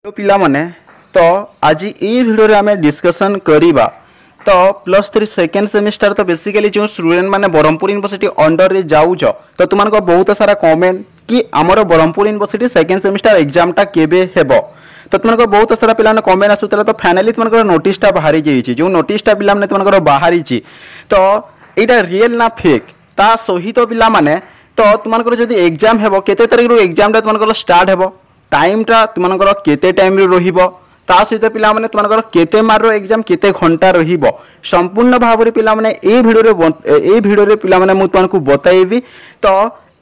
तो पिला माने तो आज ये वीडियो आम डिस्कसन करिबा तो +3 सेकेंड सेमिस्टर तो बेसिकली जो स्टूडेंट माने ब्रह्मपुर यूनिवर्सिटी अंडर रे जाउछ तो तुमको बहुत सारा कमेंट कि आमर Brahmapur university second semester exam टा केबे हेबो तो तुमको बहुत सारा पिला कमेंट आसुतला तो फाइनली तुमको नोटिस टा बाहरी जाइछि जो नोटिस टा पिला माने तुमको बाहरी तो एटा रियल ना फेक ता सहित पिला माने तो तुमको जदी एग्जाम हेबो केते तारिख रो एग्जाम टा तुमको स्टार्ट हेबो टाइम टा तुमको केते टाइम रे रहिबो ता सहित पिला माने तुमको केते मार रो एग्जाम केते घंटा रहिबो संपूर्ण भाव रे पिला माने ए वीडियो रे पिला माने मु तुमको बताइबी तो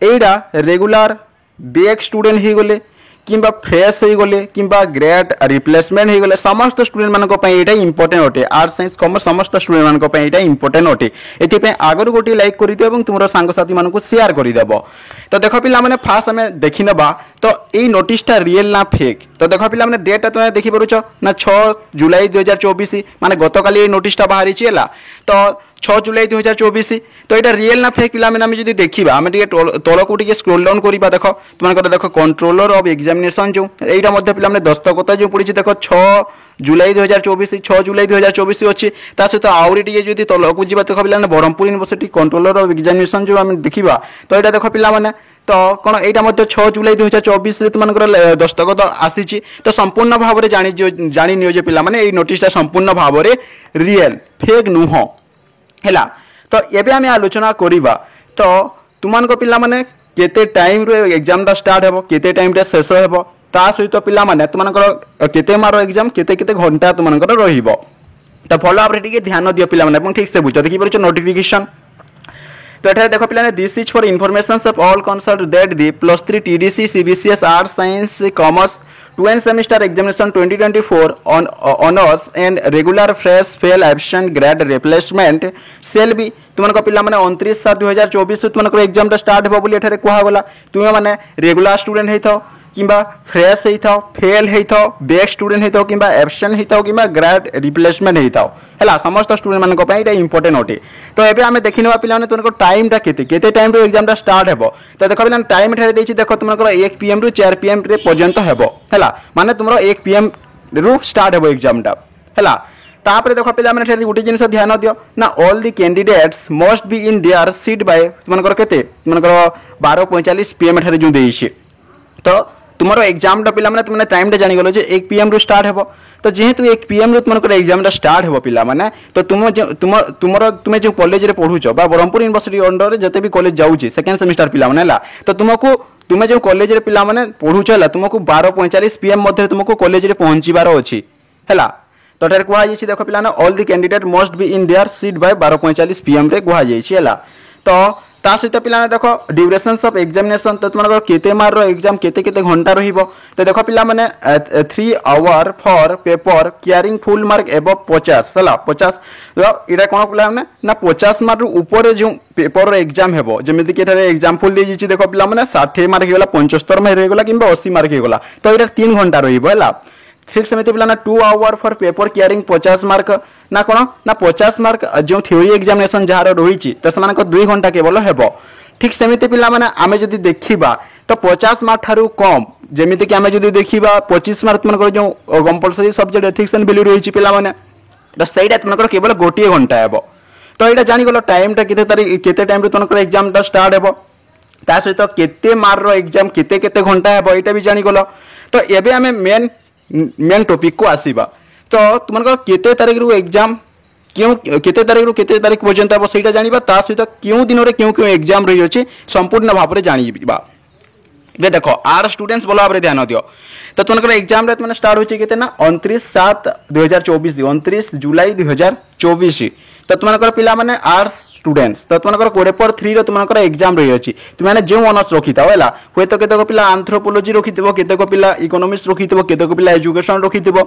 एडा रेगुलर बीएक स्टूडेंट ही गले किंबा फ्रेश हो गले किंबा ग्रेड रिप्लेसमेंट हो गले समस्त स्टूडेंट मानक पई एटा इंपोर्टेंट अटे आर्ट्स साइंस कॉमर्स समस्त स्टूडेंट मानक पई एटा इंपोर्टेंट अटे एति पे आगर गोटी लाइक करि दियो एवं तुमरो सांग साथी मानक शेयर करि देबो तो देखो पिला माने फास्ट हमें देखि नबा तो ए नोटिस टा रियल ना फेक तो देखो पिला माने डेट तुम देखि परुचो ना 6 जुलाई 2024 माने गतकाली ए नोटिस टा बाहरी छिला तो 6 जुलाई 2024 तो ये रियल ना फेक पिला मैंने जो देखा आम तल को स्क्रोल डाउन करवा देख तुम देख कंट्रोलर ऑफ एग्जामिनेशन जो यहाँ पिला दस्तखत जो पड़ी देख 6 जुलाई 2024 6 जुलाई 2024 अच्छी सहित आउरी टे तल को जी देख पिला Brahmapur university controller of examination जो आम देखा तो यहाँ देख पिला माने तो कौन यहाँ 6 जुलाई 2024 तुम दस्तखत आसी तो संपूर्ण भाव में जानी नियो पिला माने नोटिस संपूर्ण भाव में रियल फेक नुह हैला तो एबे आमे आलोचना करिबा तो तुमान को पिला माने केते टाइम रे एग्जाम दा स्टार्ट हेबो केते टाइम रे शेष हेबो ता सहित पिला माने तुमान को केते मारो एग्जाम केते केते घंटा तुमान को रहिबो तो फॉलो अप रे टिके ध्यान दियो पिला माने ठीक से बुझो देखि परछो नोटिफिकेशन तो एटा देखो पिला this is for information of all concern that the +3 TDC CBCS arts science commerce 2 semester examination 2024 on honors and regular fresh fail absent grade replacement cell भी तुमको पिला माने 29/7/2024 तुमको एग्जाम टा स्टार्ट हो बोली एठारे कहा गला तुम माने रेगुलर स्टूडेंट हेथो किंबा फ्रेश हेथो फेल हेथो बैक स्टूडेंट हेथो किंबा एब्सेंट हेथो किंबा ग्रेड रिप्लेसमेंट हेथो हैला समस्त स्टूडेंट मानक पई एटा इंपोर्टेंट होटे तो एबे हमें देखिनवा पिला माने तुमको टाइम टा केते टाइम रो एग्जाम टा स्टार्ट हेबो तो देखो पिला टाइम एठारे देछि देखो तुमको 1 पीएम रु 4 पीएम रे पर्यंत हेबो हैला माने तुमरो 1 पीएम रु स्टार्ट हेबो एग्जाम टा हैला तापर देखो पिला माने एठारे गुटी जिंस ध्यान दियो ना all the candidates must be in their seat by तुमको केते तुमको 12:45 पीएम एठारे जो देइछि तो तुमरो एग्जाम टा पिला माने तुमने टाइम टा जानि गलो जे 1 पीएम रु स्टार्ट हेबो तो जेहेतु 1 पीएम रु तुमको एग्जाम टा स्टार्ट हेबो पिला माने तो तुमे जो कॉलेज रे पढुचो बा ब्रह्मपुर यूनिवर्सिटी अंडर रे जते भी कॉलेज जाउची सेकंड सेमेस्टर पिला माने ला तो तुमे जो कॉलेज रे पिला माने पढुचो ला तुमको 12:45 पीएम मध्ये तुमको कॉलेज रे पहुंचीबार अछि हैला तो एटारे कुहा जाइछि देखो पिला ना all the candidate must be in their seat by 12:45 PM रे कुहा जाइछि हैला तो ता सहित पिला देखो ड्यूरेशंस ऑफ एग्जामिनेशन तो तुमको केते मार रो एग्जाम केते केते घंटा रहिबो तो देखो पिला माने 3 hour for paper carrying full mark above 50 हला 50 तो इरा कोन पिला माने ना 50 मार्क रो ऊपर जो पेपर रो एग्जाम हेबो जेमिति कि एठारे एग्जांपल दे जिछि देखो पिला माने 60 मार्क हेगला 75 मार्क हेगला किंबा 80 मार्क हेगला तो इरा 3 घंटा रहिबो हला ठीक सेमिति पिला ना 2 hour for paper carrying 50 mark ना कोन ना 50 मार्क जो थ्योरी एग्जामिनेशन जहार रहिछि त समान को 2 घंटा केवल हेबो ठीक सेमिति पिला माने आमे जदी देखिबा तो 50 मार्क थारु कम जेमिति कि आमे जदी देखिबा 25 मार्क मन को जो compulsory subject ethics and value रहिछि पिला माने त सेइडा तुमन को केवल गोटिए घंटा हेबो तो एटा जानि गलो टाइम टा केते टाइम रे तुमन को एग्जाम टा स्टार्ट हेबो ता सहित केते मार रो एग्जाम केते केते घंटा हेबो एटा भी जानि गलो तो एबे आमे मेन टॉपिक को आसीबा तो तुमको केते तारिख रु एग्जाम क्यों केते तारिख रु केते तारिख पर्यंत अब सेटा जानिबा ता सहित क्यों दिन रे क्यों एग्जाम रही अछि संपूर्ण भाव रे जानिबा बे देखो आर स्टूडेंट्स बोला भाव रे ध्यान दियो तो तुमको एग्जाम रे तुमने स्टार्ट होछि केते ना 29/7/2024 29 जुलाई 2024 तो तुमको पिला माने आर स्टूडेंट्स तो तुमको कोडे पर 3 रो तुमको एग्जाम रही अछि तुमने जो ऑनर्स रखिता होला होय तो केते को पिला एंथ्रोपोलॉजी रखितबो केते को पिला इकोनॉमिक्स रखितबो केते को पिला एजुकेशन रखितबो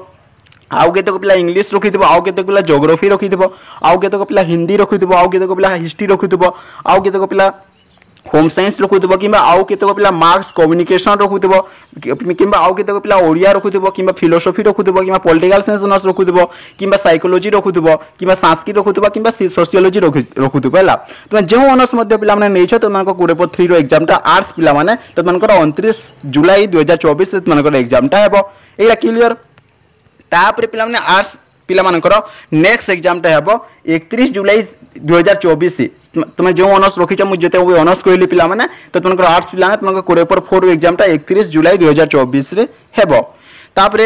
आउ केते को पिला इंग्लिश रखितबो आउ केते को पिला ज्योग्राफी रखितबो आउ केते को पिला हिंदी रखितबो आउ केते को पिला हिस्ट्री रखितबो आउ केते को पिला होम साइंस रखुव कि आउ केतक पिला मार्क्स कम्युनिकेशन रखुव कि आउ केतक पिला ओडिया रखुव कि फिलोसफी रखुव कि पॉलिटिकल साइंस ऑनर्स रखुव कि साइकोलॉजी रखुव कि संस्कृत रखुव कि सोशियोलॉजी रखुव है तुम जो ऑनर्स पे नहीं तुम ग्रुप 3 रो एग्जामटा आर्ट्स पिला माने तो तुम 29 जुलाई 2024 तुम एग्जामटा हेबो एला क्लियर तापर पिला माने आर्ट्स पिला मानकर नेक्स्ट एग्जामटा हेबो 31 जुलाई 2024 तुम जो ऑनर्स रखीच मुझे ऑनर्स कहली पिला माने तो तुम आर्ट्स पिला तुम ग्रुप 4 एग्जामटा 31 जुलाई 2024 रे हेबो तापर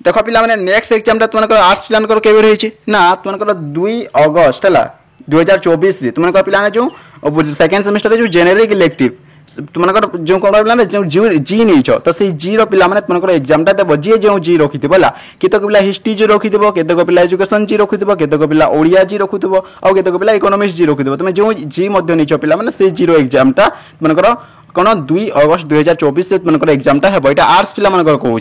देख पिला माने नेक्स्ट एग्जामटा तुम आर्ट्स पिला केबे रही ना तुम 2 अगस्त है 2024 रे तुम पिला जो सेकेंड सेमेस्टर जो जेनेरिक इलेक्टिव तुमको जो कौन जो जी नहीं तो से जी रा मैंने तुमको एग्जामटा देव जी जो जी रखी है केतक पिला हिस्ट्री जी रखी केतक पिला एजुकेशन जी रखी केतक पिला ओडिया जी रखुव आउ केतक पिला इकोनॉमिक्स जी रखी तुम जो जी नहीं पिला मैंने से जी एग्जामटा तुमको कौन 2 अगस्त 2024 से तुमको एग्जामटा है यहाँ आर्ट्स पिला कहूँ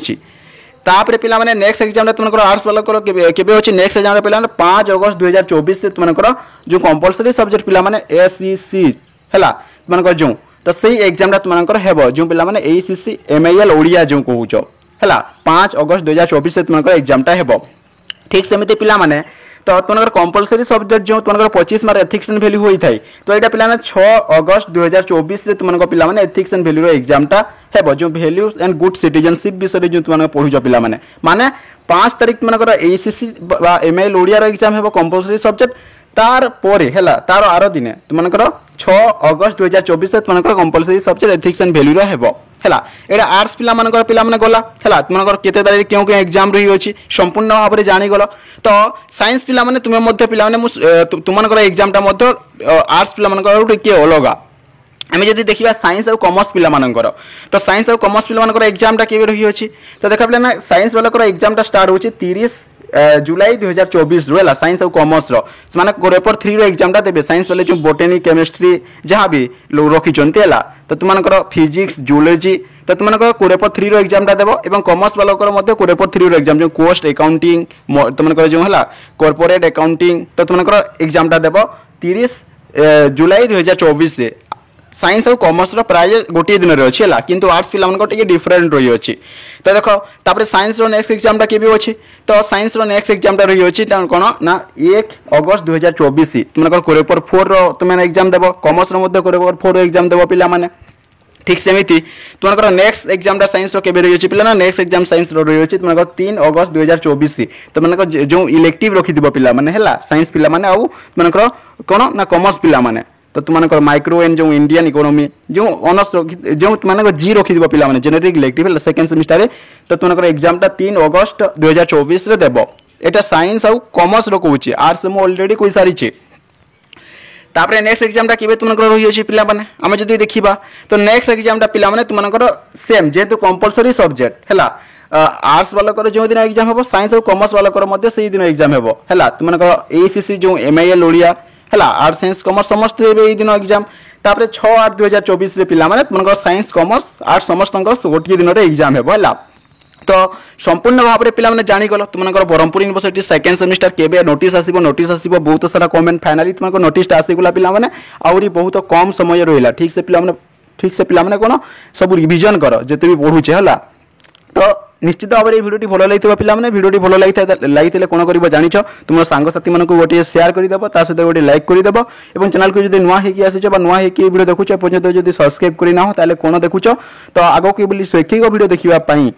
तापर पिला माने नेक्स्ट एग्जाम तुमको आर्ट्स वाला केबे अछि नेक्स्ट एग्जाम पिला 5 अगस्त 2024 से तुमको जो कंपलसरी सब्जेक्ट पिला माने एसईसी हैला तुमको जो तो सही एग्जाम तुमको हेबो जो पिला माने एसीसी एमआईएल ओडिया जो कहूछ हैला 5 अगस्त 2024 से तुमको एग्जामटा हेबो ठीक सेमिति पिला माने तो तुमको कंपलसरी सब्जेक्ट जो तुमको 25 मार्क एथिक्स एंड वैल्यू होई थाई तो एटा पिला 6 अगस्त 2024 से तुमको पिला माने एथिक्स एंड वैल्यू रो एग्जामटा हेबो जो वैल्यूज एंड गुड सिटीजनशिप विषय जो तुमको पढुछ पिला माने 5 तारिख तुमको एसीसी बा एमआईएल ओडिया रो एग्जाम हेबो कंपलसरी सब्जेक्ट तार पोरे हैला तार आरो दिने तुमको 6 अगस्त 2024 से तुमको compulsory subject ethics and value रो हेबो हैला एटा आर्ट्स पिला माने गला हैला तुमको केते तारिख क्यों एग्जाम रही अछि संपूर्ण भाव में जानी गलो तो साइंस पिला माने तुमे मध्य पिला माने तुमको एग्जामटा मध्य आर्ट्स पिला मानकर टिके अलगा आम जब देखा साइंस और कॉमर्स पिला मानकर तो साइंस और कॉमर्स पिला मानकर एग्जामटा केबे रही अछि तो देखा पिला ना साइंस वाला एग्जामटा स्टार्ट होछि 30 जुलाई 2024 रो है साइंस और कॉमर्स रो माने ग्रुप 3 रो एग्जामटा देबे साइंस वाले जो बोटनी केमिस्ट्री जहाँ भी लोग रखिचंती है तो तुमको फिजिक्स जूलॉजी तो तुमको ग्रुप 3 रो एग्जामटा देबो एवं कॉमर्स वाला मध्य ग्रुप 3 रो एग्जाम जो कॉस्ट अकाउंटिंग तुमको जो है कॉर्पोरेट अकाउंटिंग तो तुमको एग्जामटा देबो 30 जुलाई 2024 से साइंस और कॉमर्स प्राय गोटे दिन में अच्छी है किंतु आर्ट्स पिला टे डिफरेंट रही अच्छी तो देख तापर साइंस रो नेक्स्ट एग्जामटा केबे अच्छी तो साइंस रो नेक्स्ट एग्जामटा रही अच्छी कौन ना 1 अगस्त 2024 तुमको ग्रुप 4 रो तुम एग्जाम देव कॉमर्स ग्रुप 4 एग्जाम देव पिला माने ठीक सेमिति तुमको नेक्स्ट एग्जामटा साइंस रो केबे रही अछि पिला ना नेक्स्ट एग्जाम साइंस रो रही अछि तुमको 3 अगस्त 2024 तुमको जो इलेक्टिव रखि दिबो पिला माने हैला साइंस पिला माने आ तुमको कोन ना कॉमर्स पिला माने तो तुमको माइक्रो एंड जो इंडियन इकोनॉमी जो ऑनर्स जो तुमको जी रखि दिबो पिला माने जेनेरिक इलेक्टिव सेकंड सेमेस्टर रे तो तुमको एग्जामटा 3 अगस्त 2024 रे देबो एटा साइंस और कॉमर्स रो कहूची आर्ट्स मो ऑलरेडी कोई सारी छे तापर नेक्स्ट एग्जामटा केबे तुमको रही अछि पिला माने हम जदी देखिबा तो नेक्स्ट एग्जामटा पिला माने तुमको सेम जेतु कंपलसरी सब्जेक्ट हैला आर्ट्स वाला जो दिन एग्जाम हेबो साइंस और कॉमर्स वाला मध्य से दिन एग्जाम हेबो हैला तुमको एसीसी जो एमआईएल ओडिया हैला आर्ट्स साइंस कॉमर्स समस्त ए दिन एग्जाम तापर 6 8 2024 रे पिला माने तुमको साइंस कॉमर्स आर्ट्स समस्त गोटे दिन रे एग्जाम हेबो हैला तो संपूर्ण भाव में पिला माने जानी गलो तुमको ब्रह्मपुर यूनिवर्सिटी सेकंड सेमेस्टर केबे नोटिस आसीबो बहुत सारा कमेंट फाइनली तुमको नोटिस आसीगला पिला माने आउरी बहुत कम समय रहिला ठीक से पिला माने कोन सब रिवीजन कर जते भी पढुचे हला तो निश्चित भाव में भिडियोटी भल लगी पिला माने भिडियोटी भल लगी कौन कर जानिछ तुम सांगसाथी मानक गोटे शेयर करदेव ता सहित गोटे लाइक करदेव और चैनल को जब नुआ होगी आसीच नुआ होगी भिडियो देखुच पर्यटन जब सब्सक्राइब करना ताले कौन देखुच तो आग को शैक्षिक भिडियो देखा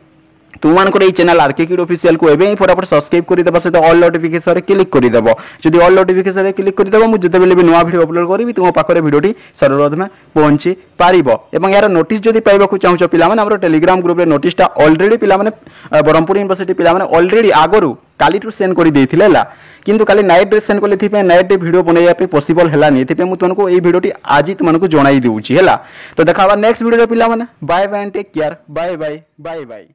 तुमको ये चैनल आरके किड ऑफिशियल को एवं फटाफट सब्सक्राइब करदेव सहित ऑल नोटिफिकेशन क्लिक करदेव जब ऑल नोटिफिकेशन क्लिक करदेव मुझे भी नुआ भिडियो अपलोड करी तुम पाखे भिडियोटी सर्वप्रथमे पहुंची पार और यार नोटिस जब पाइबा चाहूँ पे टेलीग्राम ग्रुप में नोटिसटा अलरेडी पे ब्रह्मपुर यूनिवर्सिटी पे अलरेडी आगु काली सेंड कर किंतु काली नाइट रे सेंड कले नाइट रे वीडियो बनैया पॉसिबल हैलानी एथि तुमको ये वीडियोटी आज तुमको जणाई देउछि हैला तो देखा नेक्स्ट वीडियो रे पिला माने bye bye and take care bye bye bye bye.